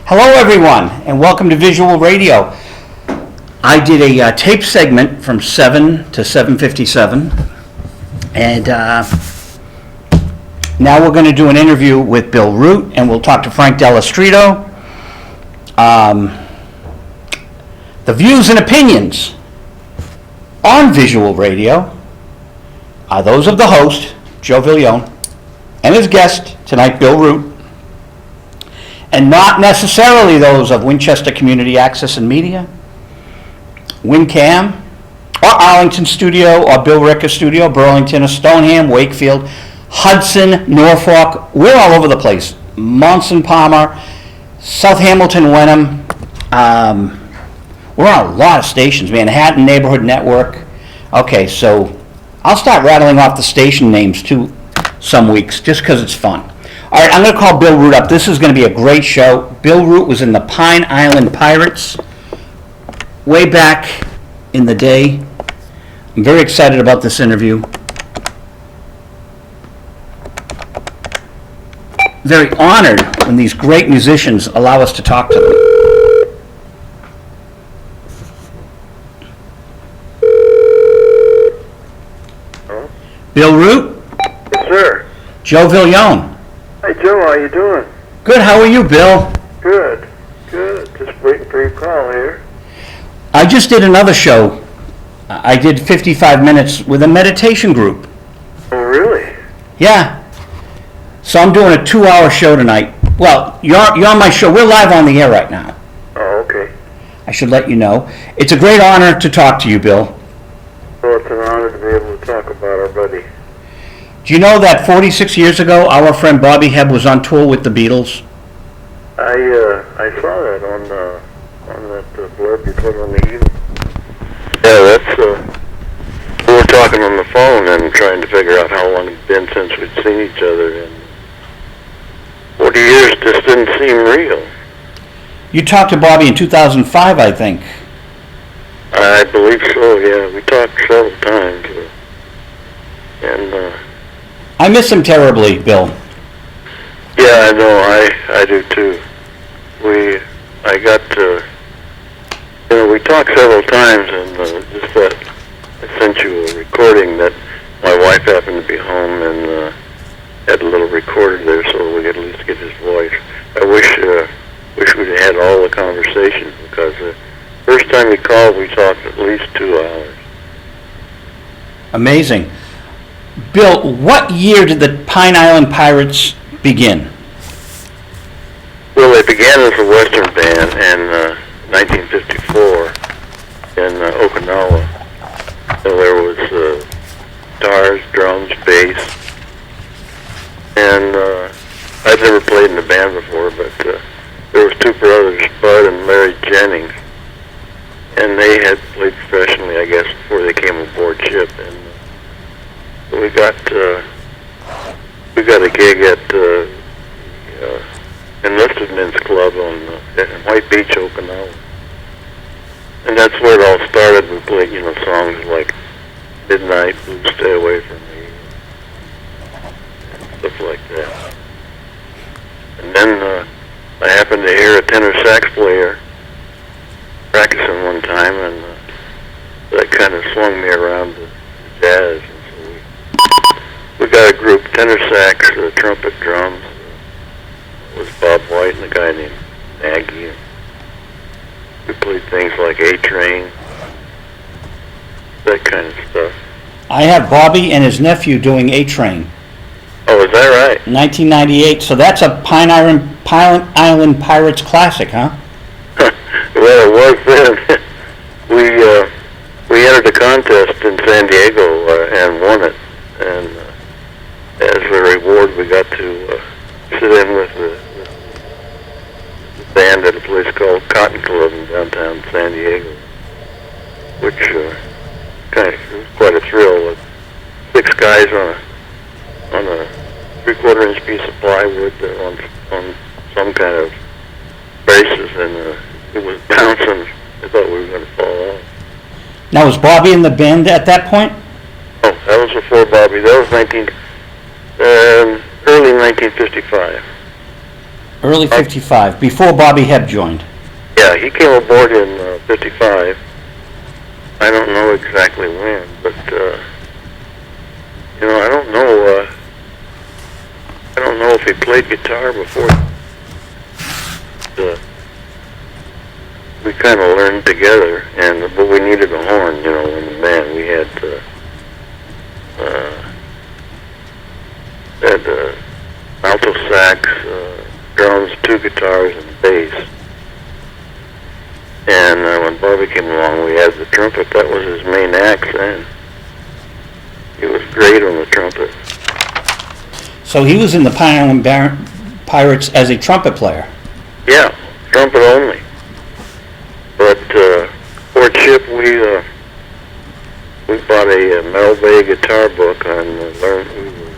Hello, everyone, and welcome to Visual Radio. I did a tape segment from 7 to 7:57, and now we're going to do an interview with Bill Root, and we'll talk to Frank Dell'Istrito. The views and opinions on Visual Radio are those of the host, Joe Villone, and his guest tonight, Bill Root, and not necessarily those of Winchester Community Access and Media, WinCam, or Arlington Studio, or Bill Ricker Studio, Burlington, or Stoneham, Wakefield, Hudson, Norfolk. We're all over the place. Monson, Palmer, South Hamilton, Wenham. We're on a lot of stations. Manhattan Neighborhood Network. Okay, so I'll start rattling off the station names too some weeks, just because it's fun. All right, I'm going to call Bill Root up. This is going to be a great show. Bill Root was in the Pine Island Pirates way back in the day. I'm very excited about this interview. Very honored when these great musicians allow us to talk to them. Hello? Bill Root? Yes, sir. Joe Villone. Hey, Joe, how you doing? Good, how are you, Bill? Good. Good. Just waiting for your call here. I just did another show. I did 55 minutes with a meditation group. Oh, really? Yeah. So I'm doing a 2-hour show tonight. Well, you're on my show. We're live on the air right now. Oh, okay. I should let you know. It's a great honor to talk to you, Bill. Well, it's an honor to be able to talk about our buddy. Do you know that 46 years ago, our friend Bobby Hebb was on tour with the Beatles? I saw that on that blurb you put on the email. Yeah, that's, we were talking on the phone and trying to figure out how long it's been since we'd seen each other, and 40 years just didn't seem real. You talked to Bobby in 2005, I think. I believe so, yeah. We talked several times, and, I miss him terribly, Bill. yeah, I know, I do too. We talked several times, and just that I sent you a recording that my wife happened to be home and had a little recorder there so we could at least get his voice. I wish we'd had all the conversations, because the first time he called we talked at least 2 hours. Amazing. Bill, what year did the Pine Island Pirates begin? Well, they began as a Western band in 1954 in Okinawa. So there was guitars, drums, bass, and I'd never played in a band before, but there was two brothers, Bud and Larry Jennings, and they had played professionally, I guess, before they came aboard ship, and we got a gig at Enlisted Men's Club in White Beach, Okinawa. And that's where it all started. We played, songs like Midnight, Blue, Stay Away From Me, and stuff like that. And then I happened to hear a tenor sax player practicing one time, and that kind of swung me around to jazz. And so we got a group, tenor sax, trumpet, drums. It was Bob White and a guy named Nagy. We played things like A-Train, that kind of stuff. I have Bobby and his nephew doing A-Train. Oh, is that right? 1998, so that's a Pine Island Pirates classic, huh? Well, it was then. We entered a contest in San Diego and won it. And as a reward, we got to sit in with the band at a place called Cotton Club in downtown San Diego, which was quite a thrill. 6 guys on a 3/4-inch piece of plywood on some kind of braces, and it was bouncing. I thought we were going to fall off. Now, was Bobby in the band at that point? Oh, that was before Bobby. That was early 1955. Early 55, before Bobby Hebb joined. Yeah, he came aboard in 55. I don't know exactly when, but I don't know. I don't know if he played guitar before. We kind of learned together, but we needed a horn, in the band. We had alto sax, drums, two guitars, and bass. And when Bobby came along, we had the trumpet. That was his main act then. He was great on the trumpet. So he was in the Pine Island Pirates as a trumpet player. Yeah, trumpet only. But for Chip, we bought a Mel Bay guitar book and learned. We were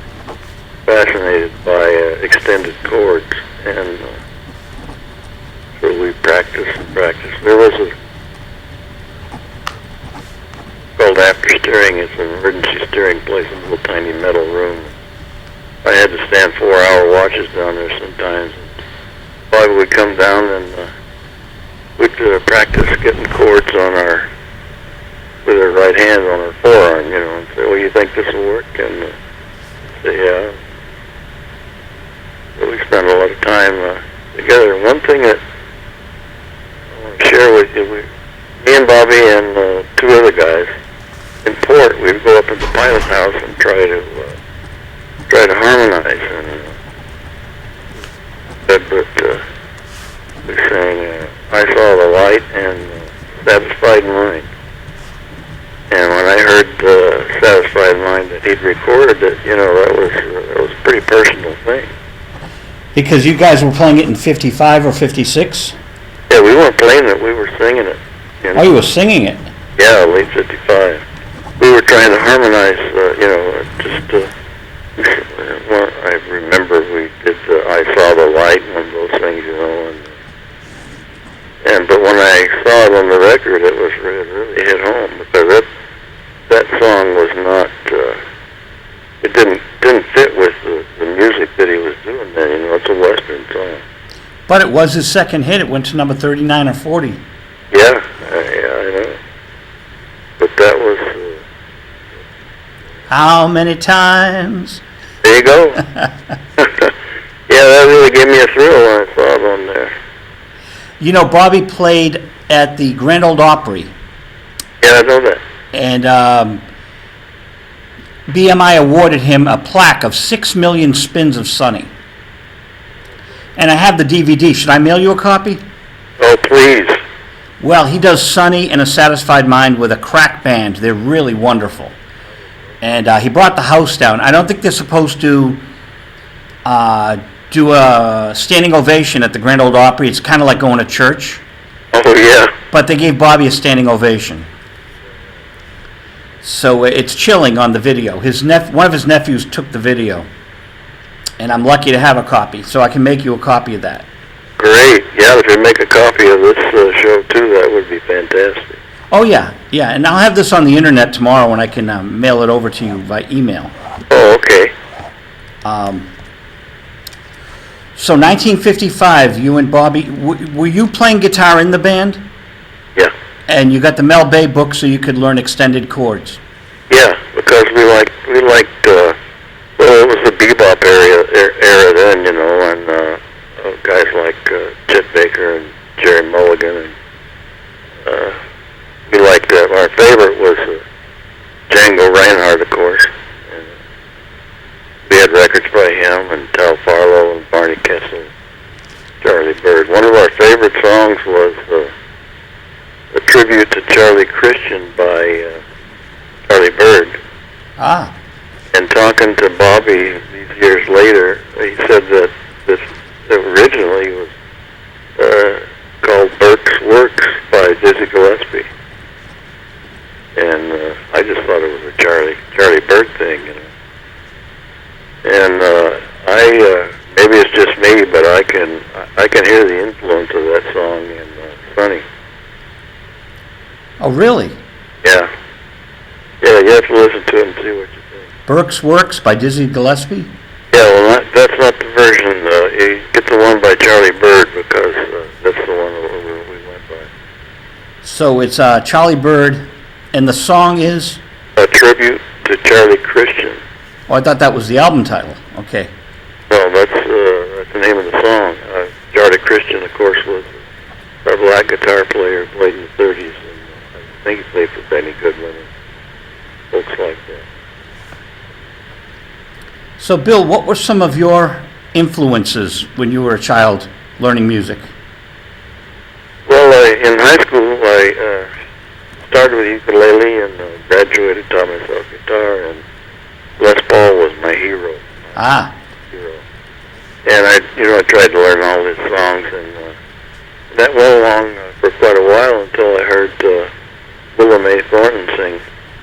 fascinated by extended chords, and so we practiced and practiced. There was called after steering. It's an emergency steering place in a little tiny metal room. I had to stand 4-hour watches down there sometimes. Bobby would come down and we'd practice getting chords with our right hand on our forearm, and say, well, you think this will work? And say, yeah. So we spent a lot of time together. And one thing that I want to share with you, me and Bobby and two other guys in port, we'd go up into the pilot house and try to harmonize. And Edward, we sang I Saw the Light and Satisfied Mind. And when I heard Satisfied Mind that he'd recorded it, that was a pretty personal thing. Because you guys were playing it in 55 or 56? Yeah, we weren't playing it, we were singing it. Oh, you were singing it? Yeah, late 55. We were trying to harmonize, well, I remember we did I Saw the Light and one of those things, but when I saw it on the record, it really hit home, because that song was not, it didn't fit with the music that he was doing then, it's a Western song. But it was his second hit. It went to number 39 or 40. Yeah, I know. But that was... How many times? There you go. Yeah, that really gave me a thrill when I saw it on there. Bobby played at the Grand Ole Opry. Yeah, I know that. And BMI awarded him a plaque of 6 million spins of Sonny. And I have the DVD. Should I mail you a copy? Oh, please. Well, he does Sonny and A Satisfied Mind with a crack band. They're really wonderful. And he brought the house down. I don't think they're supposed to do a standing ovation at the Grand Ole Opry. It's kind of like going to church. Oh, yeah. But they gave Bobby a standing ovation. So it's chilling on the video. One of his nephews took the video. And I'm lucky to have a copy, so I can make you a copy of that. Great. Yeah, if you make a copy of this show, too, that would be fantastic. Oh, yeah. And I'll have this on the internet tomorrow, and I can mail it over to you by email. Oh, okay. So 1955, you and Bobby, were you playing guitar in the band? Yeah. And you got the Mel Bay book so you could learn extended chords? Yeah, because we liked well, it was the bebop era then, and guys like Chet Baker and Jerry Mulligan, and we liked that. Our favorite was Django Reinhardt, of course. And we had records by him and Tal Farlow and Barney Kessel, Charlie Bird. One of our favorite songs was a tribute to Charlie Christian by Charlie Bird. Ah. And talking to Bobby these years later, he said that this originally was called Burke's Works by Dizzy Gillespie. And I just thought it was a Charlie Bird thing, And maybe it's just me, but I can hear the influence of that song in Sonny. Oh, really? Yeah. Yeah, you have to listen to it and see what you think. Burke's Works by Dizzy Gillespie? Yeah, well, that's not the version. You get the one one by Charlie Bird because that's the one that we went by. So it's Charlie Bird, and the song is? A tribute to Charlie Christian. Oh, I thought that was the album title. Okay. No, that's the name of the song. Charlie Christian, of course, was a black guitar player, played in the 30s, and I think he played for Benny Goodman and folks like that. So, Bill, what were some of your influences when you were a child learning music? Well, in high school, I started with ukulele and graduated, taught myself guitar, and Les Paul was my hero. Ah. And I tried to learn all his songs, and that went along for quite a while until I heard Willa Mae Thornton sing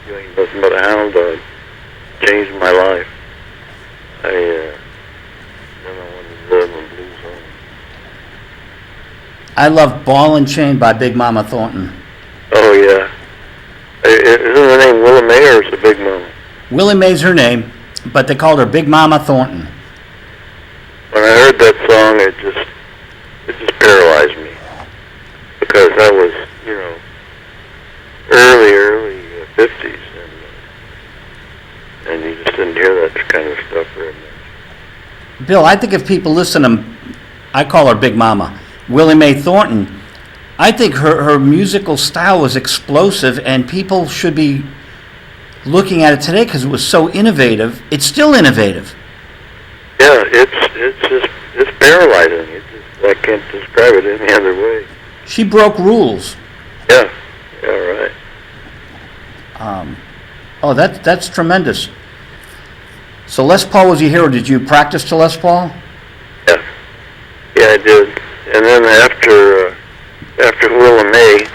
"You Ain't Nothing But a Hound Dog." Changed my life. I wanted to live in blues on. I love Ball and Chain by Big Mama Thornton. Oh yeah. Isn't the name Willa Mae or is it Big Mama? Willie Mae's her name, but they called her Big Mama Thornton. When I heard that song, it just paralyzed me because that was, early 50s, and you just didn't hear that kind of stuff very much. Bill, I think if people listen to, I call her Big Mama, Willie Mae Thornton, I think her musical style was explosive, and people should be looking at it today because it was so innovative. It's still innovative. Yeah, it's paralyzing. I can't describe it any other way. She broke rules. Yeah, right. That's tremendous. So Les Paul was your hero. Did you practice to Les Paul? Yeah, I did. And then after Willa Mae,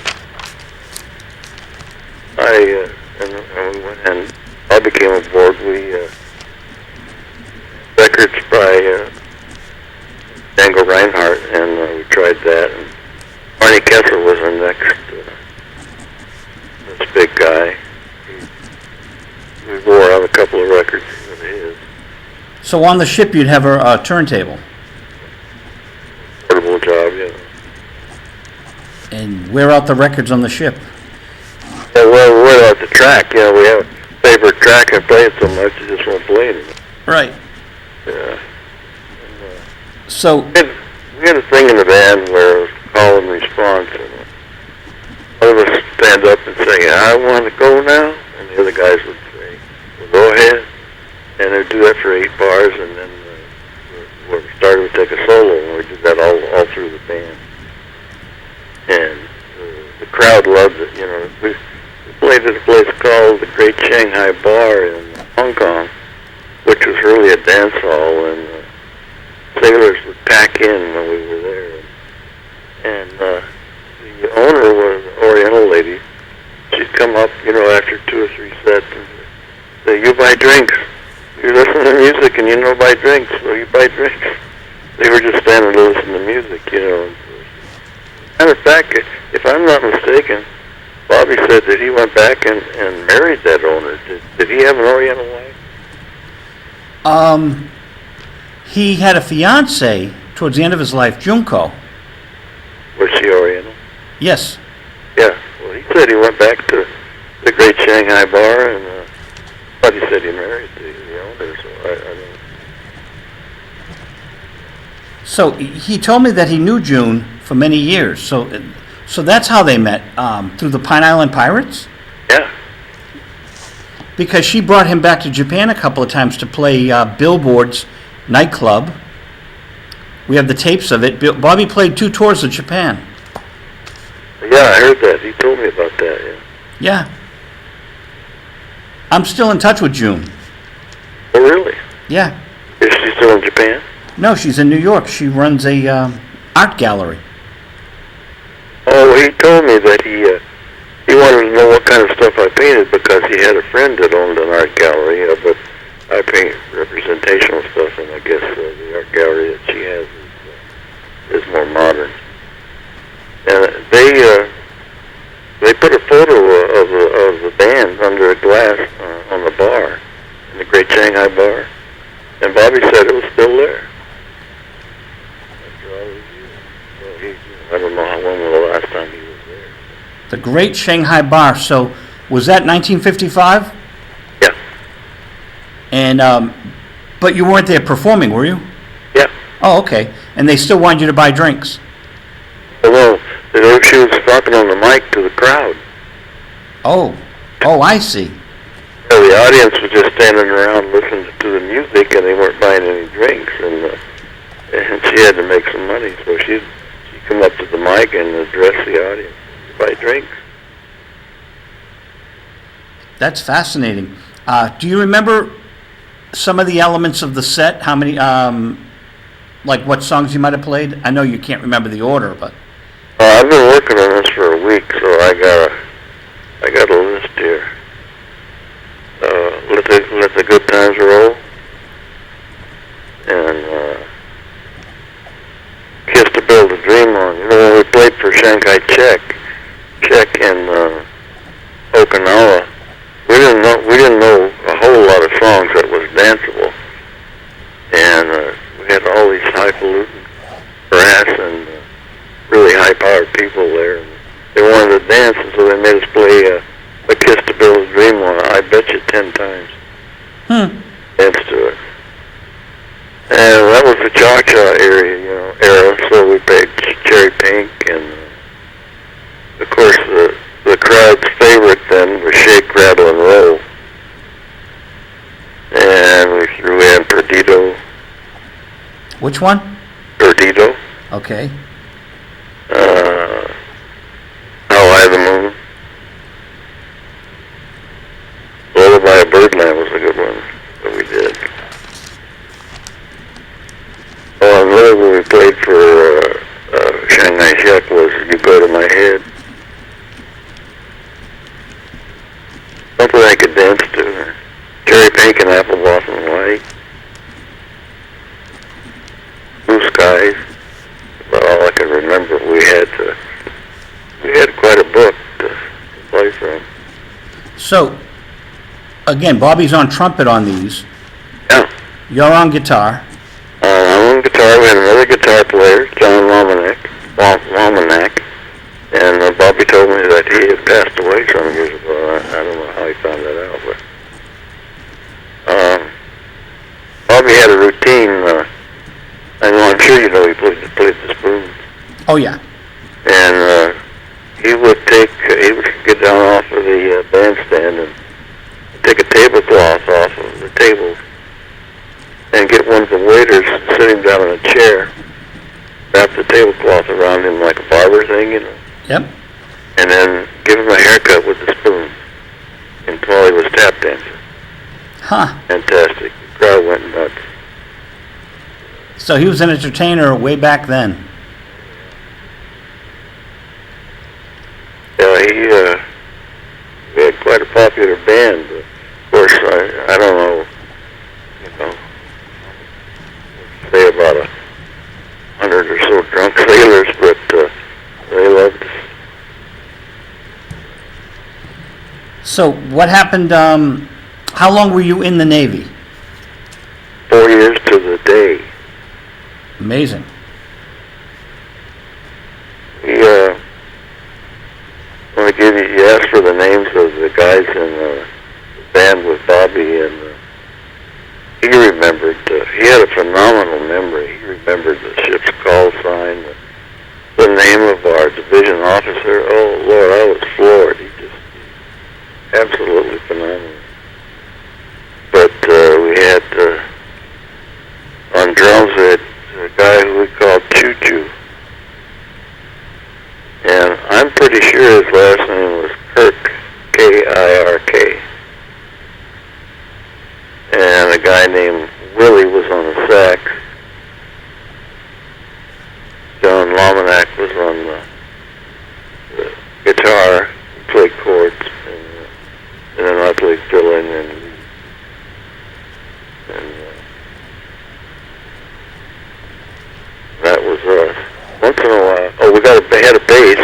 and I became aboard. Records by Django Reinhardt, and we tried that. And Barney Kessler was our next, this big guy. We wore out a couple of records of his. So on the ship, you'd have a turntable. Portable job, yeah. And wear out the records on the ship. Yeah, well, we're at the track. We have a favorite track. I play it so much, I just won't play it. Right. Yeah. So We had a thing in the band where it was call and response, and one of us stand up and say, "I want to go now," and the other guys would say, "Well, go ahead," and they'd do that for 8 bars, and then we started to take a solo, and we did that all through the band, and the crowd loved it. We played at a place called the Great Shanghai Bar in Hong Kong, which was really a dance hall, and sailors would pack in when we were there. And the owner was an Oriental lady. She'd come up, after 2 or 3 sets and say, "You buy drinks. You listen to music and you know buy drinks, so you buy drinks." They were just standing to listen to music, Matter of fact, if I'm not mistaken, Bobby said that he went back and married that owner. Did he have an Oriental wife? He had a fiancée towards the end of his life, Junko. Was she Oriental? Yes. Yeah. Well, he said he went back to the Great Shanghai Bar, and but he said he married the owner, so I don't know. So he told me that he knew June for many years. So that's how they met, through the Pine Island Pirates? Yeah. Because she brought him back to Japan a couple of times to play Billboard's nightclub. We have the tapes of it. Bobby played 2 tours of Japan. Yeah, I heard that. He told me about that, yeah. Yeah. I'm still in touch with June. Oh, really? Yeah. Is she still in Japan? No, she's in New York. She runs a art gallery. Oh, he told me that he wanted to know what kind of stuff I painted because he had a friend that owned an art gallery, but I paint representational stuff, and I guess the art gallery that she has is more modern. And they put a photo of the band under a glass on the bar, in the Great Shanghai Bar, and Bobby said it was still there. don't know when was the last time he was there. The Great Shanghai Bar. So, was that 1955? Yeah. And, but you weren't there performing, were you? Yeah. Oh, okay. And they still wanted you to buy drinks? Well, she was talking on the mic to the crowd. Oh, I see. Yeah, the audience was just standing around listening to the music, and they weren't buying any drinks, and she had to make some money, so she'd come up to the mic and address the audience, buy drinks. That's fascinating. Do you remember some of the elements of the set? How many, like what songs you might have played? I know you can't remember the order, but... I've been working on this for a week, so I got a list here. Let the good times roll, and Kiss to Build a Dream On. You know, when we played for Shanghai Czech in Okinawa, we didn't know a whole lot of songs that was danceable, and we had all these highfalutin brass and really high-powered people there. And they wanted to dance, and so they made us play a Kiss to Build a Dream On. I bet you 10 times. Dance to it. And that was the Cha-Cha era, so we played Cherry Pink, and of course the crowd's favorite then was Shake, Rattle, and Roll. And we threw in Perdido. Which one? Perdido. Okay. How High the Moon. Lullaby of Birdland was a good one that we did. Oh, another one we played for Shanghai Czech was You Go to My Head. Something I could dance to. Cherry Pink and Apple Blossom White. Blue Skies. About all I can remember. We had quite a book to play from. So, again, Bobby's on trumpet on these. Yeah. You're on guitar. I'm on guitar. We had another guitar player, John Lomanak, and Bobby told me that he had passed away some years ago. I don't know how he found that out, but Bobby had a routine. I'm sure you know he played the spoons. Oh, yeah. And he would get down off of the bandstand and take a tablecloth off of the table and get one of the waiters sitting down in a chair, wrap the tablecloth around him like a barber thing, Yep. and then give him a haircut with the spoon until he was tap dancing. Huh. Fantastic. The crowd went nuts. So he was an entertainer way back then. Yeah, we had quite a popular band. But of course, I don't know, say about 100 or so drunk sailors, but they loved us. So what happened, how long were you in the Navy? 4 years to the day. Amazing. You asked for the names of the guys in the band with Bobby, and he remembered, he had a phenomenal memory. He remembered the ship's call sign, the name of our division officer. Oh, Lord, I was floored. He just, absolutely phenomenal. But we had, on drums, we had a guy who we called Choo Choo. And I'm pretty sure his last name was Kirk, K-I-R-K. And a guy named Willie was on the sax. John Lomanak was on the guitar, he played chords, and then I played fill-in and that was us. Once in a while, they had a bass.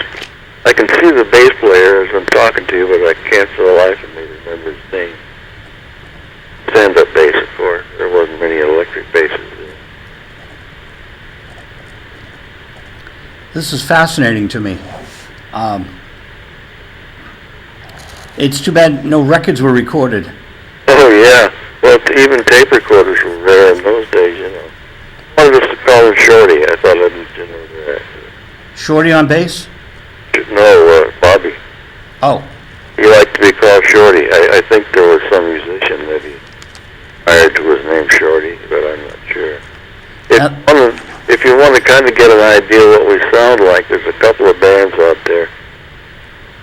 I can see the bass player as I'm talking to you, but I can't for the life of me remember his name. Stand-up bass, of course. There wasn't many electric basses there. This this is fascinating to me. It's too bad no records were recorded. Oh, yeah. Well, even tape recorders were rare in those days, you know. I wanted us to call him Shorty. I thought I didn't know that. Shorty on bass? No, Bobby. Oh, He liked to be called Shorty. I think there was some musician that he hired who was named Shorty, but I'm not sure. If you want to kind of get an idea what we sound like, there's a couple of bands out there.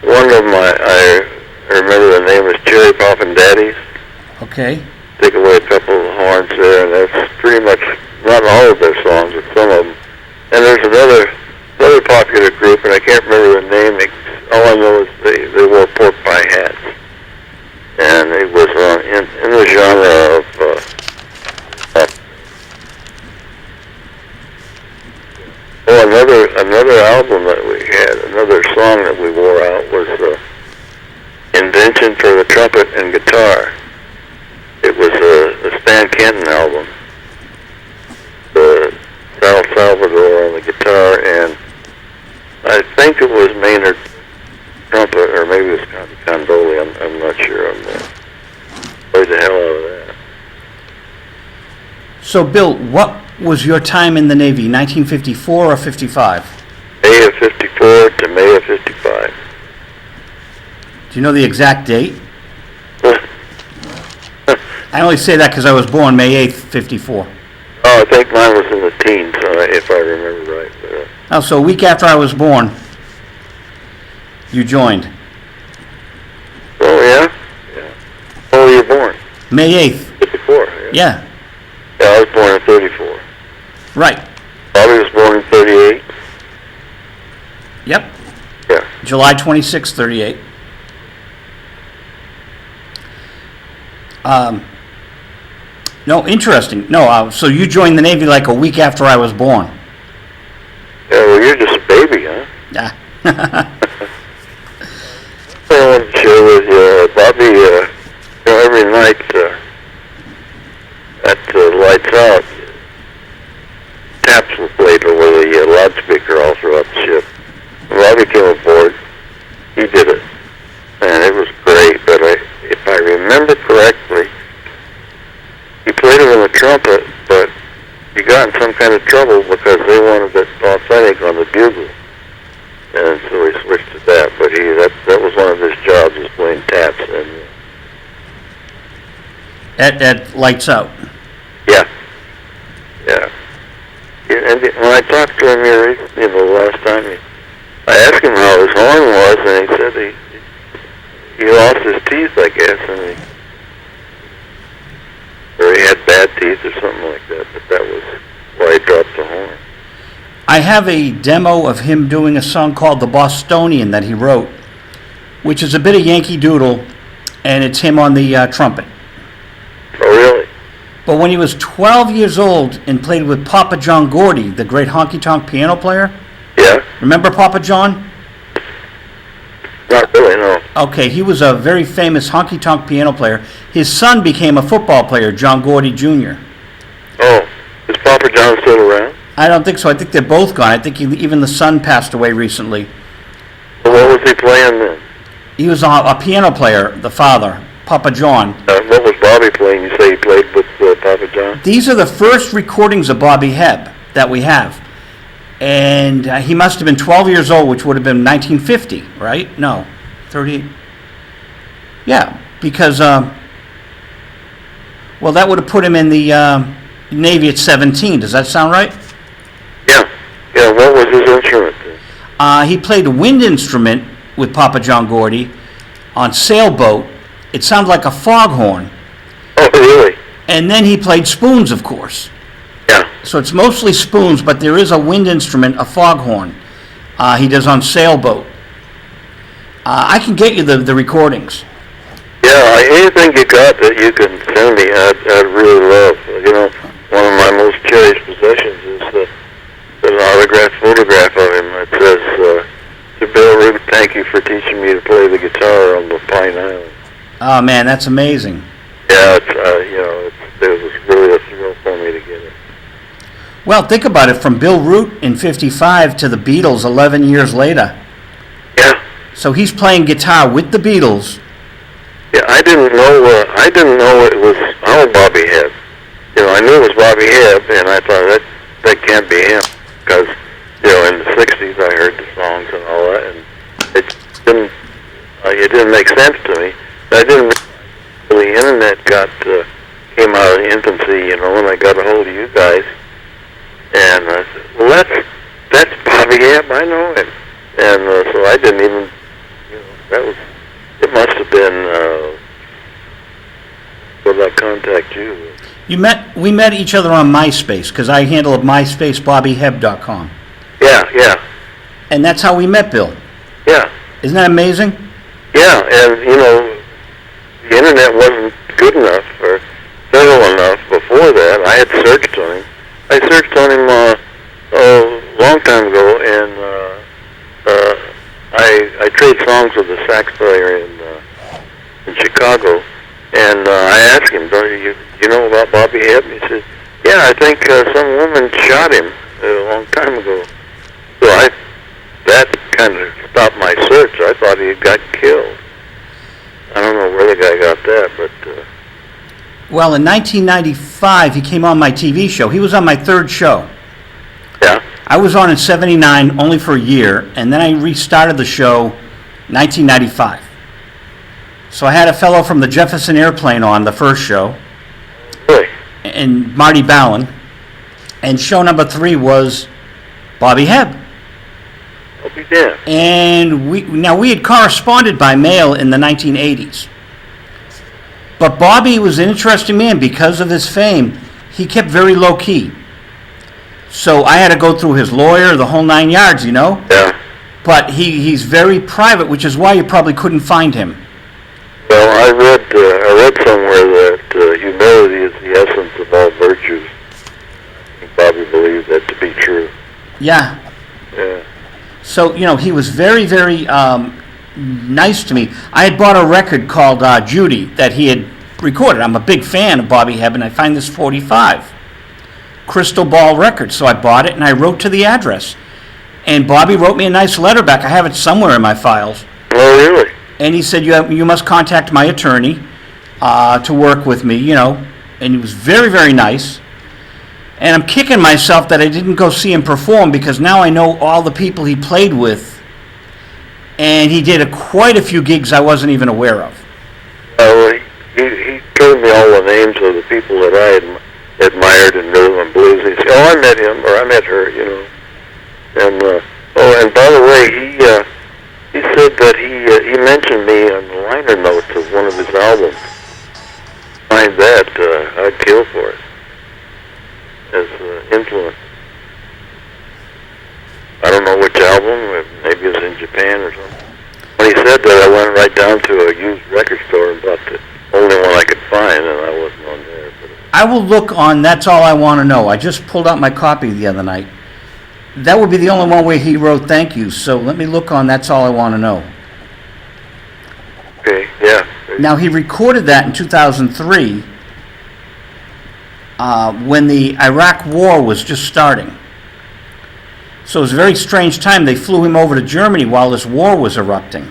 One of them, I remember the name was Cherry Poppin' Daddies. okay. Take away a couple of horns there, and that's pretty much not all of their songs, but some of them. And there's another popular group, and I can't remember the name. All I know is they wore pork pie hats, and it was in the genre of another album that we had, another song that we wore out was Invention for the Trumpet and Guitar. It was a Stan Kenton album. Sal Salvador on the guitar, and I think it was Maynard trumpet, or maybe it was Condoli. I'm not sure on that. Played the hell out of that. So, Bill, what was your time in the Navy, 1954 or 55? May of 54 to May of 55. Do you know the exact date? I only say that because I was born May 8th, 54. Oh, I think mine was in the teens, if I remember right. But, Oh, so a week after I was born, you joined. oh, yeah? Yeah. When were you born? May 8th. 54, Yeah, Yeah, I was born in 34. right. Bobby was born in 38. Yep. Yeah. July 26, 38. No, interesting. No, so you joined the Navy like a week after I was born. Yeah, well, you're just a baby, huh? Yeah. I wanted to share with you, Bobby, every night at Lights Out, taps were played over the loudspeaker all throughout the ship. When Bobby came aboard, he did it, and it was great, but if I remember correctly, he played it on the trumpet, but he got in some kind of trouble because they wanted it authentic on the bugle. And so he switched to that, but that was one of his jobs, was playing taps. And At Lights Out. yeah. And when I talked to him here, last time, I asked him how his horn was, and he said he lost his teeth, I guess, or he had bad teeth or something like that. But that was why he dropped the horn. I have a demo of him doing a song called The Bostonian that he wrote, which is a bit of Yankee Doodle, and it's him on the trumpet. Oh, really? But when he was 12 years old and played with Papa John Gordy, the great honky-tonk piano player, Yeah. remember Papa John? Not really, no. Okay, he was a very famous honky-tonk piano player. His son became a football player, John Gordy Jr. Oh, is Papa John still around? I don't think so. I think they're both gone. I think even the son passed away recently. Well, what was he playing then? He was a piano player, the father, Papa John. What was Bobby playing? You say he played with Papa John? These are the first recordings of Bobby Hebb that we have. And he must have been 12 years old, which would have been 1950, right? No, 38. Yeah, because, well, that would have put him in the Navy at 17. Does that sound right? Yeah, what was his instrument then? He played a wind instrument with Papa John Gordy on Sailboat. It sounded like a foghorn. Oh, really? And then he played spoons, of course. Yeah. So it's mostly spoons, but there is a wind instrument, a foghorn, he does on Sailboat. I can get you the recordings. Yeah, anything you got that you can send me, I'd really love. One of my most cherished possessions is an autographed photograph of him that says, to Bill Root, thank you for teaching me to play the guitar on the Pine Island. Oh, man, that's amazing. Yeah, it was really a thrill for me to get it. Well, think about it, from Bill Root in 55 to the Beatles 11 years later. Yeah. So he's playing guitar with the Beatles. Yeah, I didn't know it was our Bobby Hebb. I knew it was Bobby Hebb, and I thought that can't be him, because, in the 60s I heard the songs and all that, and it didn't make sense to me. I didn't realize the internet came out of infancy, when I got a hold of you guys, and I said, well, that's Bobby Hebb, I know him. And so I didn't even, it must have been, will I contact you? We met each other on MySpace, because I handle MySpaceBobbyHebb.com. Yeah. And that's how we met, Bill. Yeah. Isn't that amazing? Yeah, and, the internet wasn't good enough or thorough enough before that. I had searched on him. I searched on him a long time ago, and I trade songs with a sax player in Chicago, and I asked him, do you know about Bobby Hebb? He said, yeah, I think some woman shot him a long time ago. So that kind of stopped my search. I thought he had got killed. I don't know where the guy got that, but... Well, in 1995, he came on my TV show. He was on my third show. Yeah? I was on in 79 only for a year, and then I restarted the show 1995. So I had a fellow from the Jefferson Airplane on the first show, Really? and Marty Ballin, and show number 3 was Bobby Hebb. I'll be damned. And we had corresponded by mail in the 1980s. But Bobby was an interesting man because of his fame. He kept very low key. So I had to go through his lawyer, the whole 9 yards, Yeah. But he's very private, which is why you probably couldn't find him. Well, I read somewhere that humility is the essence of all virtues. I think Bobby believed that to be true. Yeah. Yeah. So, he was very, very nice to me. I had bought a record called Judy that he had recorded. I'm a big fan of Bobby Hebb, and I find this 45. Crystal Ball Records. So I bought it, and I wrote to the address. And Bobby wrote me a nice letter back. I have it somewhere in my files. Oh, really? And he said, you must contact my attorney to work with me, And he was very, very nice. And I'm kicking myself that I didn't go see him perform, because now I know all the people he played with. And he did quite a few gigs I wasn't even aware of. He told me all the names of the people that I admired in rhythm and blues. He said, I met him, or I met her, And, and by the way, he said that he mentioned me on the liner notes of one of his albums. Find that, I'd kill for it. As influence. I don't know which album, maybe it was in Japan or something. When he said that, I went right down to a used record store and bought the only one I could find, and I wasn't on there. But I will look on That's All I Want to Know. I just pulled out my copy the other night. That would be the only one where he wrote thank you, so let me look on That's All I Want to Know. okay, yeah. Now, he recorded that in 2003 when the Iraq War was just starting. So it was a very strange time. They flew him over to Germany while this war was erupting.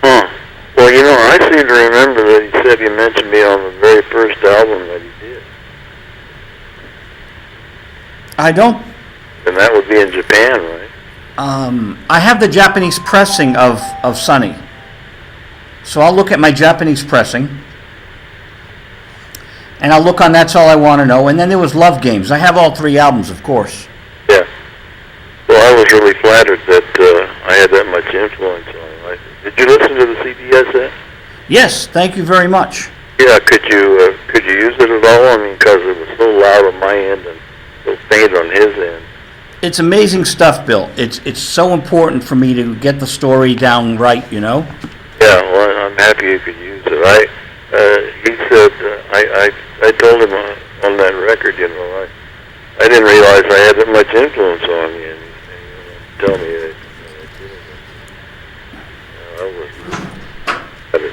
Huh. Well, I seem to remember that he said he mentioned me on the very first album that he did. I don't... And that would be in Japan, right? I have the Japanese pressing of Sonny. So I'll look at my Japanese pressing. And I'll look on That's All I Want to Know. And then there was Love Games. I have all 3 albums, of course. Yeah. Well, I was really flattered that I had that much influence on him. Did you listen to the CDSS? Yes, thank you very much. Yeah, could you use it at all? I mean, because it was so loud on my end and so faint on his end. It's amazing stuff, Bill. It's so important for me to get the story down right, Yeah, well, I'm happy you could use it. He said, I told him on that record, I didn't realize I had that much influence on you. And he told me that I was...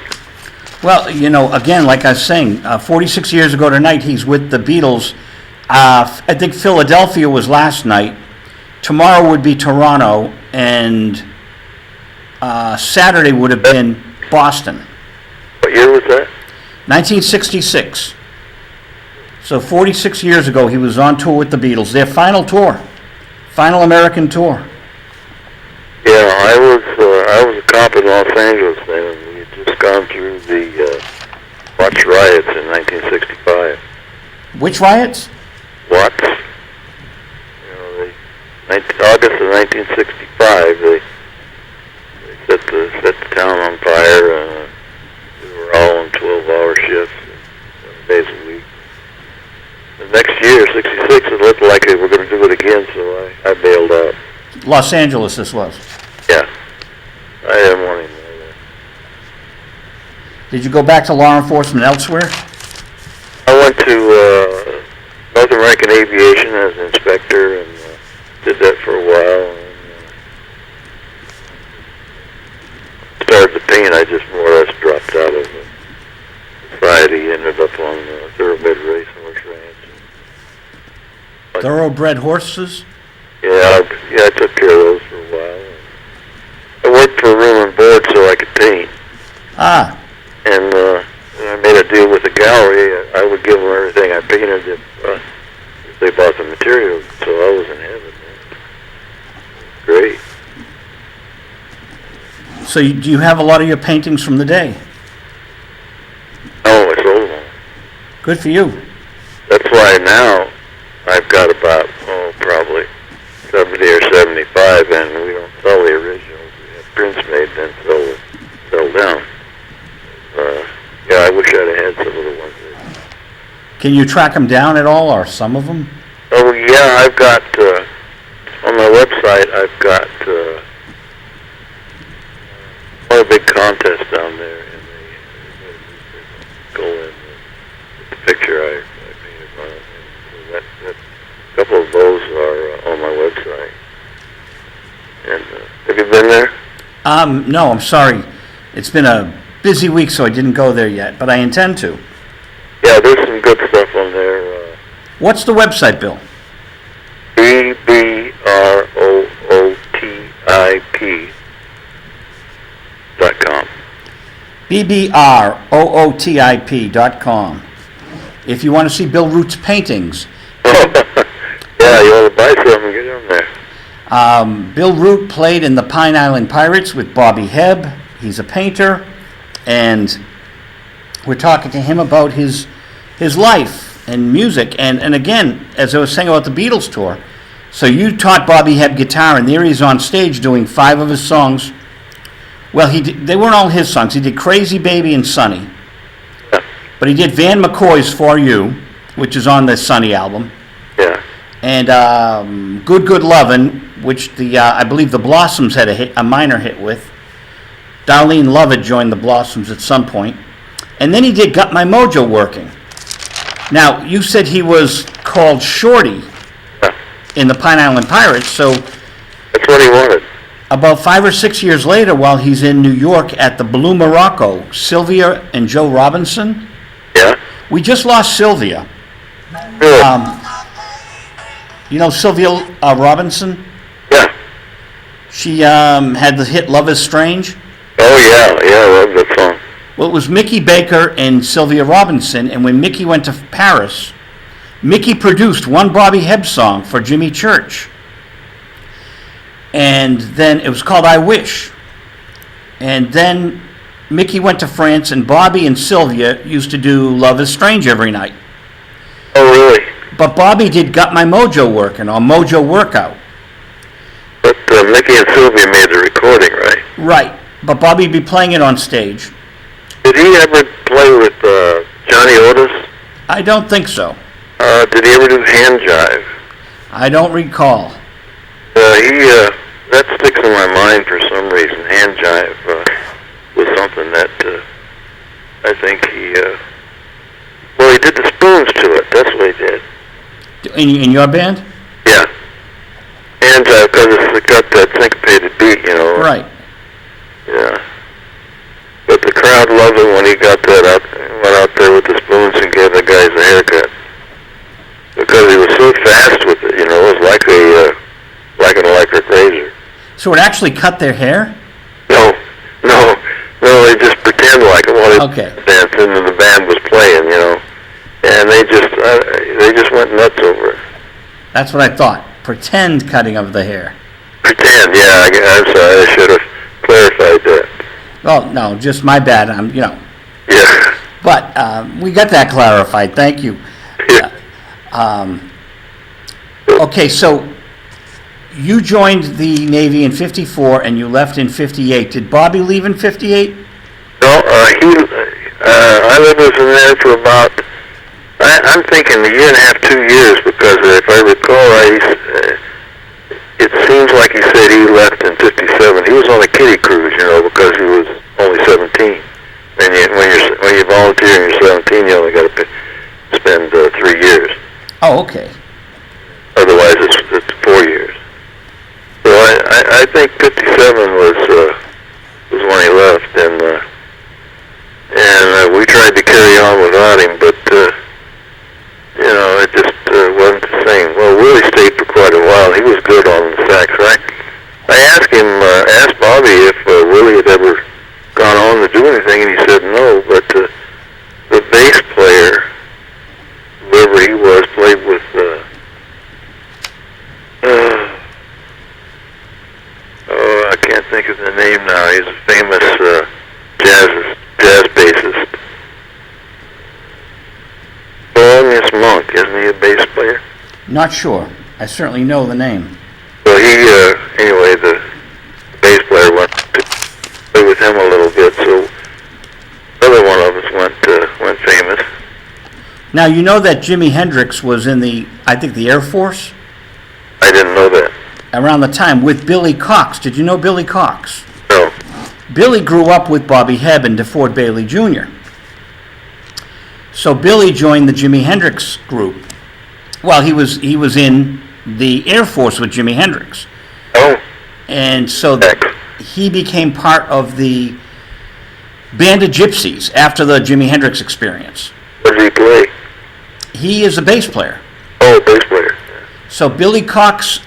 Well, again, like I was saying, 46 years ago tonight, he's with the Beatles. I think Philadelphia was last night. Tomorrow would be Toronto, and Saturday would have been Boston. What year was that? 1966. So 46 years ago, he was on tour with the Beatles. Their final tour, final American tour. Yeah, I was a cop in Los Angeles then, and we had just gone through the Watts riots in 1965. Which riots? Watts? You know, August of 1965, they set the town on fire. We were all on 12-hour shifts, 7 days a week. The next year, 66, it looked like they were going to do it again, so I bailed out. Los Angeles, this was. Yeah, I didn't want him there. Did you go back to law enforcement elsewhere? I went to North American Aviation as an inspector, and did that for a while. And, started to paint. I just more or less dropped out of society. Ended up on thoroughbred racehorse ranch. Thoroughbred horses? Yeah, I took care of those for a while. I worked for room and board so I could paint. Ah, And I made a deal with the gallery. I would give them everything I painted if they bought the material. So I was in heaven. Great. so do you have a lot of your paintings from the day? Oh, I sold them. Good for you. That's why now I've got about, probably 70 or 75, and we don't sell the originals. We have prints made, then sell down. Yeah, I wish I'd have had some of the ones there. Can you track them down at all, or some of them? Oh, yeah, I've got, on my website, I've got, a big contest down there, and they go in with the picture I painted on it. And so a couple of those are on my website. And have you been there? No, I'm sorry. It's been a busy week, so I didn't go there yet, but I intend to. Yeah, there's some good stuff on there. What's the website, Bill? BBROOTIP.com. BBROOTIP.com. If you want to see Bill Root's paintings, Yeah, you want to buy something, get on there. Bill Root played in the Pine Island Pirates with Bobby Hebb. He's a painter, and we're talking to him about his life and music. And again, as I was saying about the Beatles tour, so you taught Bobby Hebb guitar, and there he's on stage doing 5 of his songs. Well, they weren't all his songs. He did Crazy Baby and Sunny. Yeah. But he did Van McCoy's For You, which is on the Sunny album. Yeah. And Good Good Lovin', which I believe the Blossoms had a minor hit with. Darlene Love had joined the Blossoms at some point. And then he did Got My Mojo Working. Now, you said he was called Shorty in the Pine Island Pirates, so That's what he wanted. about 5 or 6 years later, while he's in New York at the Blue Morocco, Sylvia and Joe Robinson, Yeah? we just lost Sylvia. Really? You know Sylvia Robinson? Yeah. She had the hit Love Is Strange. Oh, yeah, I love that song. Well, it was Mickey Baker and Sylvia Robinson, and when Mickey went to Paris, Mickey produced one Bobby Hebb song for Jimmy Church. And then it was called I Wish. And then Mickey went to France, and Bobby and Sylvia used to do Love Is Strange every night. Oh, really? But Bobby did Got My Mojo Working, or Mojo Workout. But Mickey and Sylvia made the recording, right? Right. But Bobby'd be playing it on stage. Did he ever play with Johnny Otis? I don't think so. Did he ever do Hand Jive? I don't recall. That sticks in my mind for some reason. Hand Jive was something that I think he did the spoons to it. That's what he did. In your band? Yeah. Hand Jive, because it's got that syncopated beat, you know. Right. Yeah. But the crowd loved it when he got that out, went out there with the spoons and gave the guys a haircut. Because he was So it actually cut their hair? No, no, no. They just pretend like it while they Okay. were dancing and the band was playing, you know. And they just went nuts over it. That's what I thought. Pretend cutting of the hair. Pretend, yeah. I'm sorry. I should have clarified that. Oh, no, just my bad. Yeah. But we got that clarified. Thank you. Yeah. Okay, so you joined the Navy in 54 and you left in 58. Did Bobby leave in 58? No, I was in there for about, I'm thinking a year and a half, 2 years, because if I recall right, it seems like he said he left in 57. He was on a kiddie cruise, you know, because he was only 17. And when you volunteer and you're 17, you only got to spend 3 years. Oh, okay. Otherwise, it's 4 years. So I think 57 was when he left, and we tried to carry on without him, but you know, it just wasn't the same. Well, Willie stayed for quite a while. He was good on the sax. I asked Bobby if Willie had ever gone on to do anything, and he said no. But the bass player, whoever he was, played with. I can't think of the name now. He's a famous jazz bassist. Thelonious Monk, isn't he a bass player? Not sure. I certainly know the name. Well, anyway, the bass player went to play with him a little bit, so another one of us went famous. Now, you know that Jimi Hendrix was in the Air Force I didn't know that. around the time with Billy Cox. Did you know Billy Cox? No. Billy grew up with Bobby Hebb and DeFord Bailey Jr. So Billy joined the Jimi Hendrix group. Well, he was in the Air Force with Jimi Hendrix. Oh. And so Heck. he became part of the Band of Gypsies after the Jimi Hendrix experience. What did he play? He is a bass player. Oh, bass player. So Billy Cox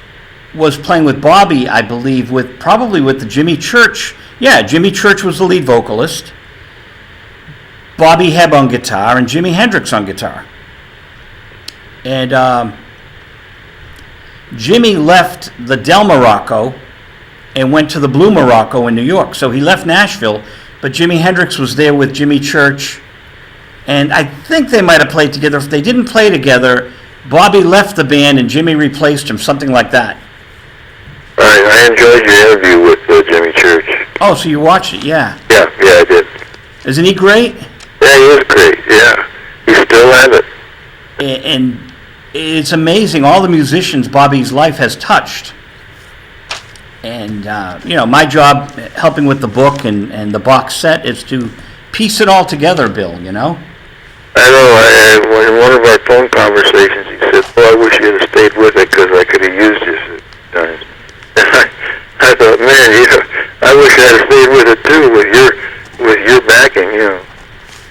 was playing with Bobby, I believe, probably with the Jimmy Church. Yeah, Jimmy Church was the lead vocalist. Bobby Hebb on guitar and Jimi Hendrix on guitar. And Jimmy left the Del Morocco and went to the Blue Morocco in New York. So he left Nashville, but Jimi Hendrix was there with Jimmy Church. And I think they might have played together. If they didn't play together, Bobby left the band and Jimmy replaced him, something like that. I enjoyed your interview with Jimmy Church. Oh, so you watched it, yeah. Yeah, I did. Isn't he great? Yeah, he was great, yeah. He still at it. And it's amazing all the musicians Bobby's life has touched. And, my job helping with the book and the box set is to piece it all together, Bill, you know? I know, in one of our phone conversations, he said, I wish you had stayed with it because I could have used you sometimes. I thought, man, I wish I had stayed with it too, with your backing, you know.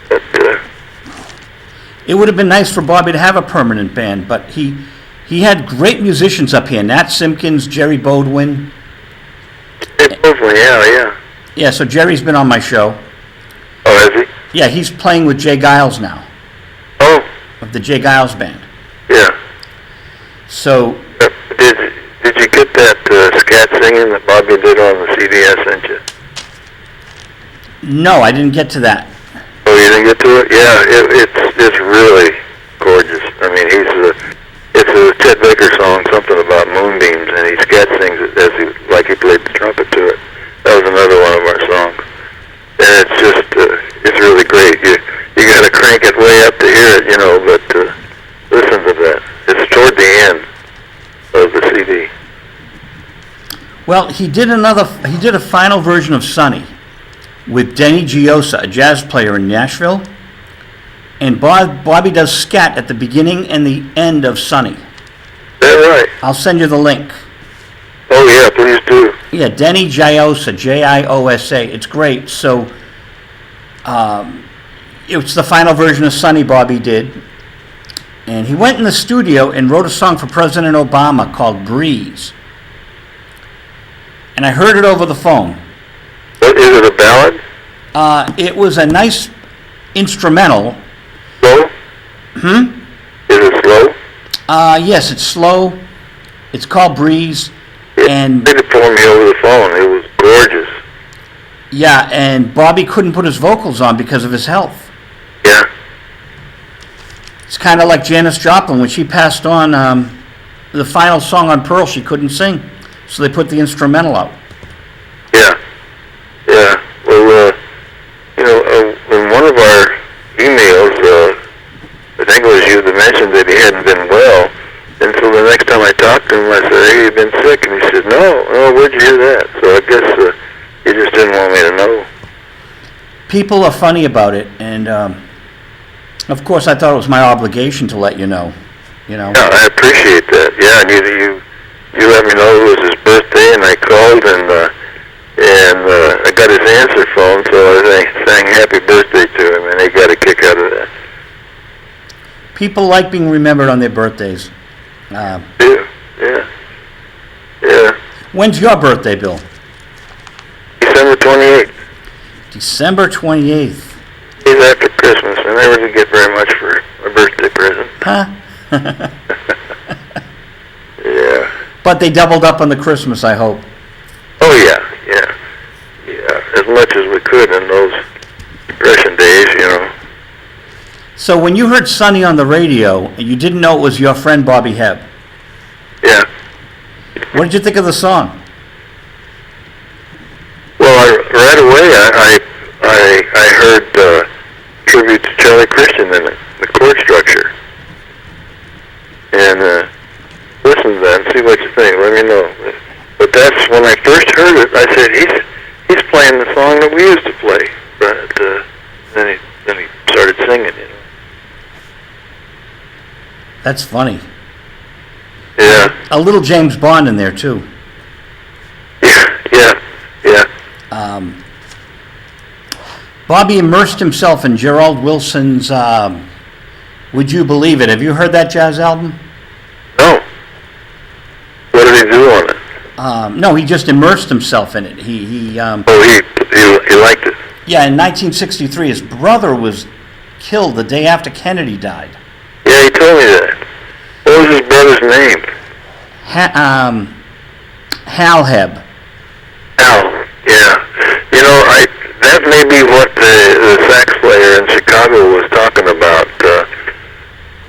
But, It would have been nice for Bobby to have a permanent band, but he had great musicians up here. Nat Simpkins, Jerry Bodwin. hopefully, yeah. Yeah, so Jerry's been on my show. Oh, has he? Yeah, he's playing with Jay Giles now, Oh, of the Jay Giles Band. yeah. So, Did you get that scat singing that Bobby did on the CD I sent you? no, I didn't get to that. Oh, you didn't get to it? Yeah, it's really gorgeous. I mean, it's a Chet Baker song, something about moonbeams, and he scat sings it like he played the trumpet to it. That was another one of our songs, and it's just it's really great. You got to crank it way up to hear it, you know. But listen to that. It's toward the end of the CD. Well, he did a final version of Sunny with Denny Giosa, a jazz player in Nashville. And Bobby does scat at the beginning and the end of Sunny. Is that right? I'll send you the link. Oh, yeah, please do. Yeah, Denny Giosa, Jiosa. It's great. So, it's the final version of Sunny Bobby did. And he went in the studio and wrote a song for President Obama called Breeze. and I heard it over the phone. What, is it a ballad? It was a nice instrumental. Slow? Is it slow? Yes, it's slow. It's called Breeze, It and played it for me over the phone. It was gorgeous. yeah, and Bobby couldn't put his vocals on because of his health. Yeah. It's kind of like Janis Joplin when she passed on. The final song on Pearl, she couldn't sing, so they put the instrumental out. Yeah. Yeah. Well, in one of our emails, I think it was you that mentioned that he hadn't been well. And so the next time I talked to him, I said, "Hey, you've been sick?" And he said, "No, where'd you hear that?" So I guess he just didn't want me to know. People are funny about it, and of course, I thought it was my obligation to let you know. You know. Yeah, I appreciate that. Yeah, and you let me know it was his birthday, and I called, and I got his answer phone, so I sang happy birthday to him, and he got a kick out of that. People like being remembered on their birthdays. Yeah. When's your birthday, Bill? December 28th. December 28th. Days after Christmas. I never did get very much for a birthday present. Huh? Yeah. But they doubled up on the Christmas, I hope. Oh, yeah. As much as we could in those Depression days, So when you heard Sonny on the radio, you didn't know it was your friend Bobby Hebb. Yeah. What did you think of the song? Well, right away I heard tribute to Charlie Christian in it, the chord structure. And listen to that and see what you think. Let me know. But that's when I first heard it. I said, he's playing the song that we used to play. But then he started singing. That's funny. Yeah. A little James Bond in there too. Yeah. Bobby immersed himself in Gerald Wilson's Would You Believe It? Have you heard that jazz album? No. What did he do on it? No, he just immersed himself in it. He liked it. Yeah, in 1963, his brother was killed the day after Kennedy died. Yeah, he told me that. What was his brother's name? Hal Hebb. Al. Yeah. That may be what the sax player in Chicago was talking about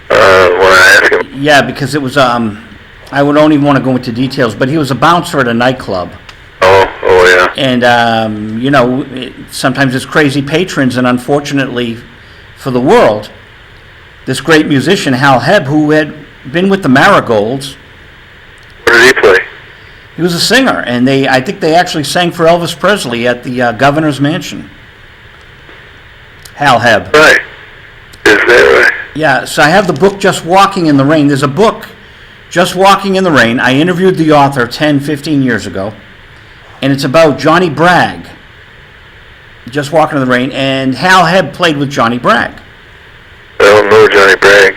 when I asked him. Yeah, because it was, I would only want to go into details, but he was a bouncer at a nightclub. Oh yeah. And, sometimes there's crazy patrons, and unfortunately for the world, this great musician, Hal Hebb, who had been with the Marigolds. What did he play? He was a singer, and I think they actually sang for Elvis Presley at the governor's mansion. Hal Hebb. Right. Is that right? Yeah, so I have the book Just Walking in the Rain. There's a book, Just Walking in the Rain. I interviewed the author 10, 15 years ago, and it's about Johnny Bragg. Just Walking in the Rain, and Hal Hebb played with Johnny Bragg. I don't know Johnny Bragg.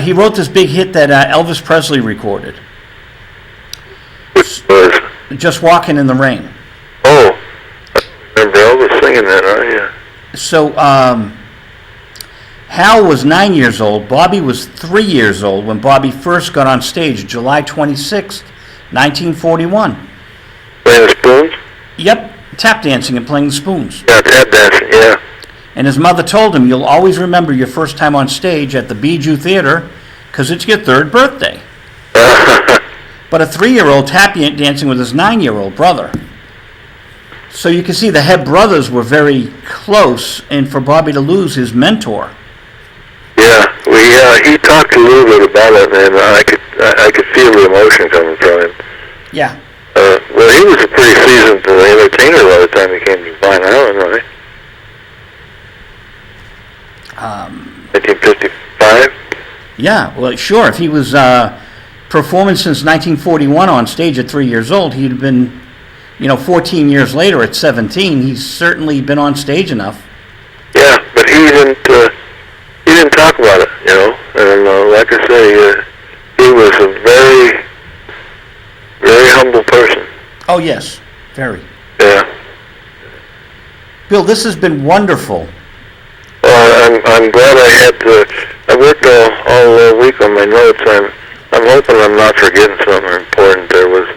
He wrote this big hit that Elvis Presley recorded. Which was? Just Walking in the Rain. Oh, I remember Elvis singing that, yeah. So, Hal was 9 years old. Bobby was 3 years old when Bobby first got on stage, July 26th, 1941. Playing the spoons? Yep, tap dancing and playing the spoons. Yeah, tap dancing, yeah. And his mother told him, you'll always remember your first time on stage at the Bijou Theater because it's your third birthday. But a 3-year-old tap dancing with his 9-year-old brother. So you can see the Hebb brothers were very close, and for Bobby to lose his mentor. Yeah, he talked a little bit about it, and I could feel the emotion coming from him. Yeah. Well, he was a pretty seasoned entertainer by the time he came to Vine Island, right? 1955? Yeah, well, sure. If he was performing since 1941 on stage at 3 years old, he'd have been, 14 years later at 17. He's certainly been on stage enough. Yeah, but he didn't talk about it, And like I say, he was a very, very humble person. Oh, yeah. Bill, this has been wonderful. I'm glad I worked all week on my notes. I'm hoping I'm not forgetting something important. There was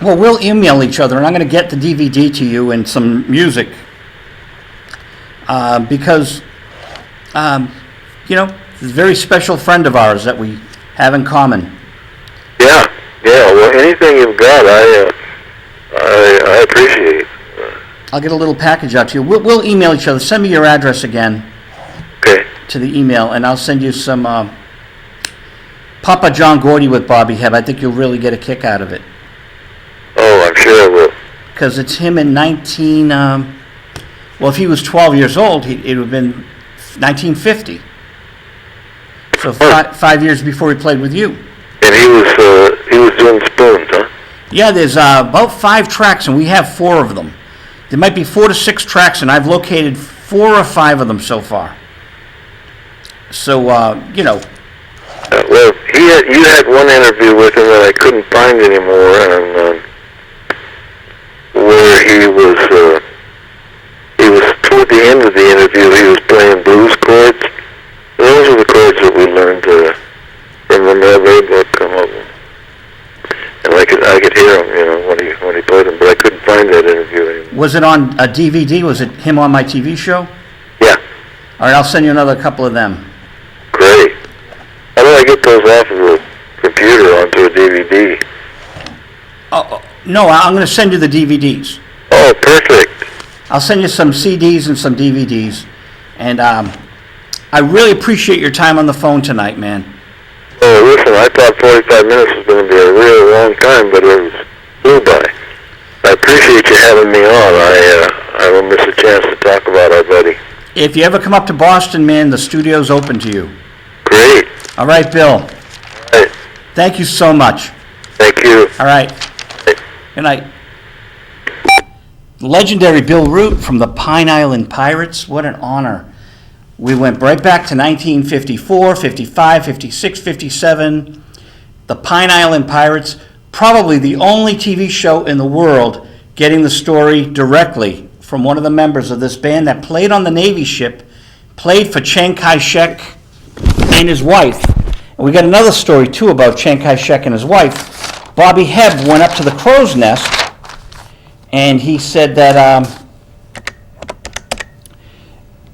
Well, we'll email each other, and I'm going to get the DVD to you and some music. Because, he's a very special friend of ours that we have in common. Yeah. Well, anything you've got, I appreciate. I'll get a little package out to you. We'll email each other. Send me your address again. Okay. To the email, and I'll send you some Papa John Gordy with Bobby Hebb. I think you'll really get a kick out of it. Oh, I'm sure I will. Because it's him in if he was 12 years old, it would have been 1950. So 5 years before he played with you. And he was doing spoons, huh? Yeah, there's about 5 tracks, and we have 4 of them. There might be 4 to 6 tracks, and I've located 4 or 5 of them so far. So, Well, you had one interview with him that I couldn't find anymore, and where he was toward the end of the interview, he was playing blues chords. Those are the chords that we learned from the Mel book come up with. And I could hear him, when he played them, but I couldn't find that interview anymore. Was it on a DVD? Was it him on my TV show? Yeah. All right, I'll send you another couple of them. Great. How do I get those off of the computer onto a DVD? Oh, no, I'm going to send you the DVDs. Oh, perfect. I'll send you some CDs and some DVDs. And I really appreciate your time on the phone tonight, man. Oh, listen, I thought 45 minutes was going to be a real long time, but it flew by. I appreciate you having me on. I will miss a chance to talk about our buddy. If you ever come up to Boston, man, the studio's open to you. Great. All right, Bill. All right. Thank you so much. Thank you. All right. Good night. Legendary Bill Root from the Pine Island Pirates. What an honor. We went right back to 1954, 55, 56, 57. The Pine Island Pirates, probably the only TV show in the world getting the story directly from one of the members of this band that played on the Navy ship, played for Chiang Kai-shek and his wife. And we got another story, too, about Chiang Kai-shek and his wife. Bobby Hebb went up to the crow's nest, and he said that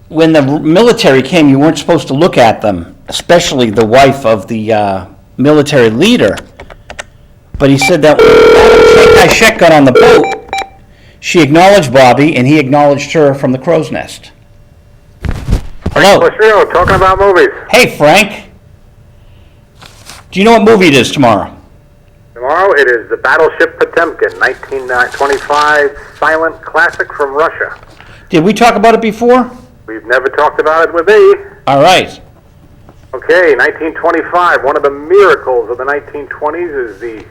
when the military came, you weren't supposed to look at them, especially the wife of the military leader. But he said that when Chiang Kai-shek got on the boat, she acknowledged Bobby, and he acknowledged her from the crow's nest. Hello. Lashio, talking about movies. Hey, Frank. Do you know what movie it is tomorrow? Tomorrow it is the Battleship Potemkin, 1925 silent classic from Russia. Did we talk about it before? We've never talked about it with me. All right. Okay, 1925. One of the miracles of the 1920s is the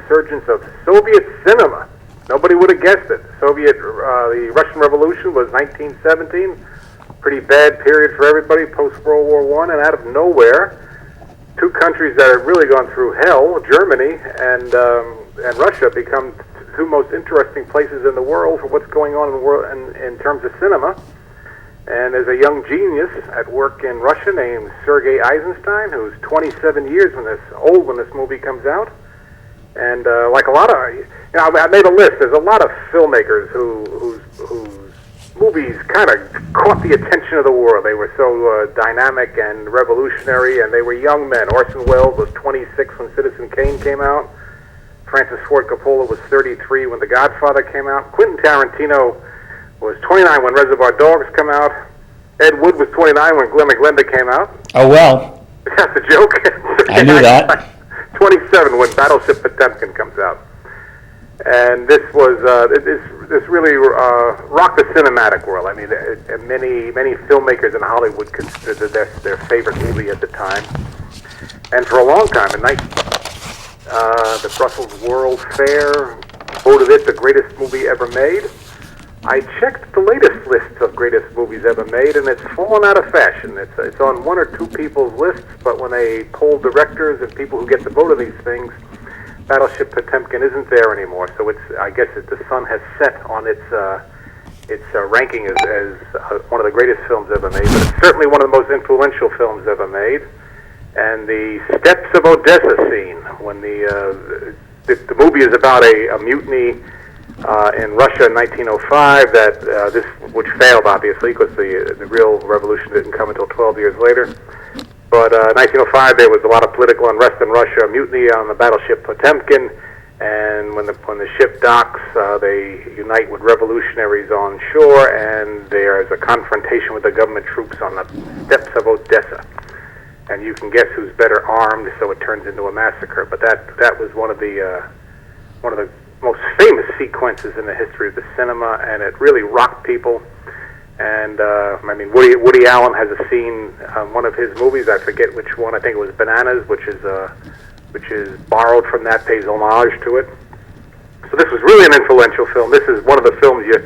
surgence of Soviet cinema. Nobody would have guessed it. The Russian Revolution was 1917. Pretty bad period for everybody, post-World War I, and out of nowhere, 2 countries that have really gone through hell, Germany and Russia, become 2 most interesting places in the world for what's going on in the world in terms of cinema. And there's a young genius at work in Russia named Sergei Eisenstein, who's 27 years when this movie comes out. And like a lot of, I made a list. There's a lot of filmmakers whose movies kind of caught the attention of the world. They were so dynamic and revolutionary, and they were young men. Orson Welles was 26 when Citizen Kane came out. Francis Ford Coppola was 33 when The Godfather came out. Quentin Tarantino was 29 when Reservoir Dogs came out. Ed Wood was 29 when Glenn McGlinda came out. Oh, well. That's a joke. I knew that. 27 when Battleship Potemkin comes out. And this was this really rocked the cinematic world. I mean, many filmmakers in Hollywood considered this their favorite movie at the time. And for a long time, the Brussels World Fair voted it the greatest movie ever made. I checked the latest lists of greatest movies ever made, and it's fallen out of fashion. It's on 1 or 2 people's lists, but when they poll directors and people who get to vote on these things, Battleship Potemkin isn't there anymore. So I guess the sun has set on its its ranking as one of the greatest films ever made, but it's certainly one of the most influential films ever made. And the Steps of Odessa scene, when the movie is about a mutiny in Russia in 1905 which failed obviously because the real revolution didn't come until 12 years later. But 1905 there was a lot of political unrest in Russia, a mutiny on the battleship Potemkin, and when the ship docks, they unite with revolutionaries on shore, and there is a confrontation with the government troops on the steps of Odessa. And you can guess who's better armed, so it turns into a massacre. But that was one of the most famous sequences in the history of the cinema, and it really rocked people. And I mean, Woody Allen has a scene one of his movies. I forget which one. I think it was Bananas, which is borrowed from that, pays homage to it. So this was really an influential film. This is one of the films, you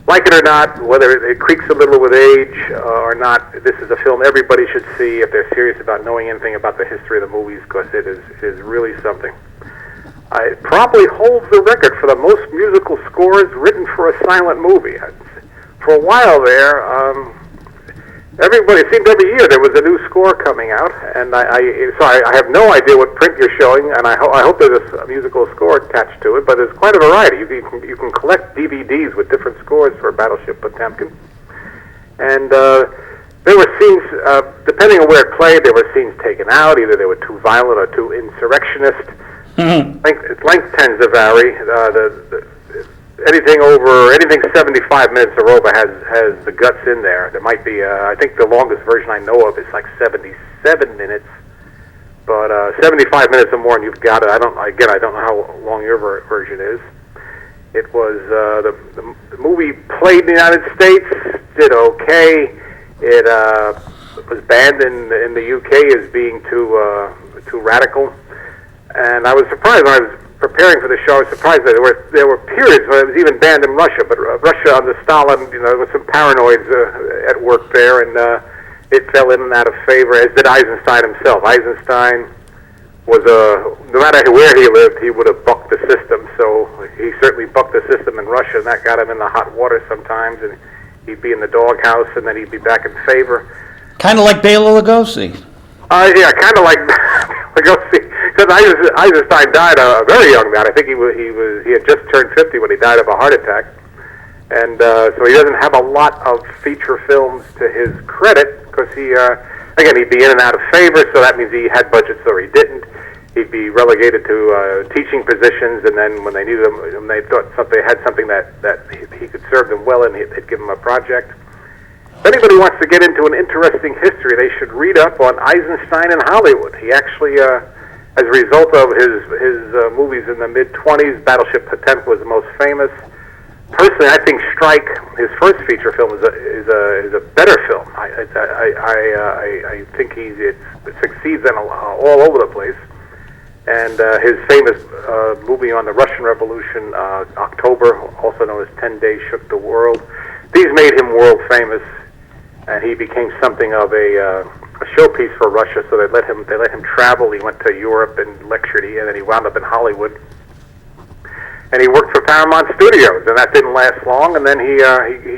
like it or not, whether it creaks a little with age or not, this is a film everybody should see if they're serious about knowing anything about the history of the movies, because it is really something. It probably holds the record for the most musical scores written for a silent movie. For a while there, it seemed every year there was a new score coming out, and I have no idea what print you're showing, and I hope there's a musical score attached to it, but there's quite a variety. You can collect DVDs with different scores for Battleship Potemkin, and there were scenes, depending on where it played, there were scenes taken out, either they were too violent or too insurrectionist. Length tends to vary. Anything 75 minutes or over has the guts in there. There might be, I think the longest version I know of is like 77 minutes, but 75 minutes or more and you've got it. I don't know how long your version is. It was, the movie played in the United States, did okay. It was banned in the UK as being too radical. And I was surprised when I was preparing for the show. I was surprised that there were periods when it was even banned in Russia. But Russia under Stalin, there was some paranoids at work there, and it fell in and out of favor, as did Eisenstein himself. Eisenstein was no matter where he lived, he would have bucked the system. So he certainly bucked the system in Russia, and that got him in the hot water sometimes. And he'd be in the doghouse, and then he'd be back in favor. Kind of like Bela Lugosi. Yeah, kind of like Lugosi. Because Eisenstein died a very young man. I think he had just turned 50 when he died of a heart attack, and so he doesn't have a lot of feature films to his credit. Because he'd be in and out of favor, so that means he had budgets or he didn't. He'd be relegated to teaching positions, and then when they needed him, when they thought they had something that he could serve them well in, they'd give him a project. If anybody wants to get into an interesting history, they should read up on Eisenstein in Hollywood. He actually, as a result of his movies in the mid-20s, Battleship Potemkin was the most famous. Personally, I think Strike, his first feature film, is a better film. I think it succeeds all over the place. And his famous movie on the Russian Revolution, October, also known as 10 Days Shook the World, these made him world famous, and he became something of a showpiece for Russia. So they let him travel. He went to Europe and lectured, and then he wound up in Hollywood. And he worked for Paramount Studios, and that didn't last long. And then he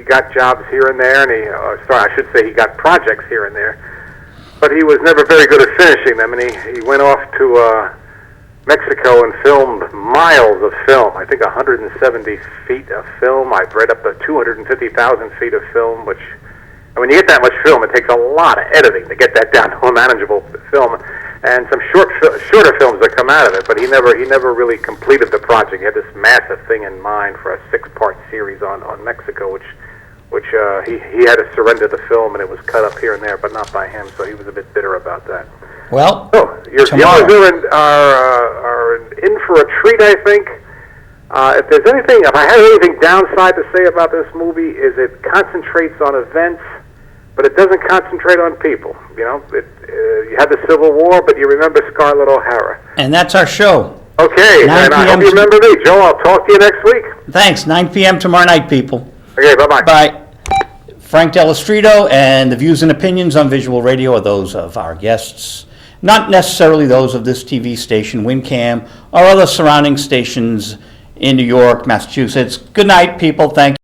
got jobs here and there, and I should say he got projects here and there. But he was never very good at finishing them, and he went off to Mexico and filmed miles of film. I think 170 feet of film. I've read up to 250,000 feet of film, which, and when you get that much film, it takes a lot of editing to get that down to a manageable film. And some shorter films that come out of it, but he never really completed the project. He had this massive thing in mind for a 6-part series on Mexico, which he had to surrender the film, and it was cut up here and there, but not by him. So he was a bit bitter about that. Well, your viewers are in for a treat, I think. If I had anything downside to say about this movie, is it concentrates on events, but it doesn't concentrate on people. You know, you had the Civil War, but you remember Scarlett O'Hara. And that's our show. Okay, and I hope you remember me. Joe, I'll talk to you next week. Thanks. 9 p.m. tomorrow night, people. Okay, bye-bye. Bye. Frank Delestrito, and the views and opinions on Visual Radio are those of our guests, not necessarily those of this TV station, WinCam, or other surrounding stations in New York, Massachusetts. Good night, people. Thank you.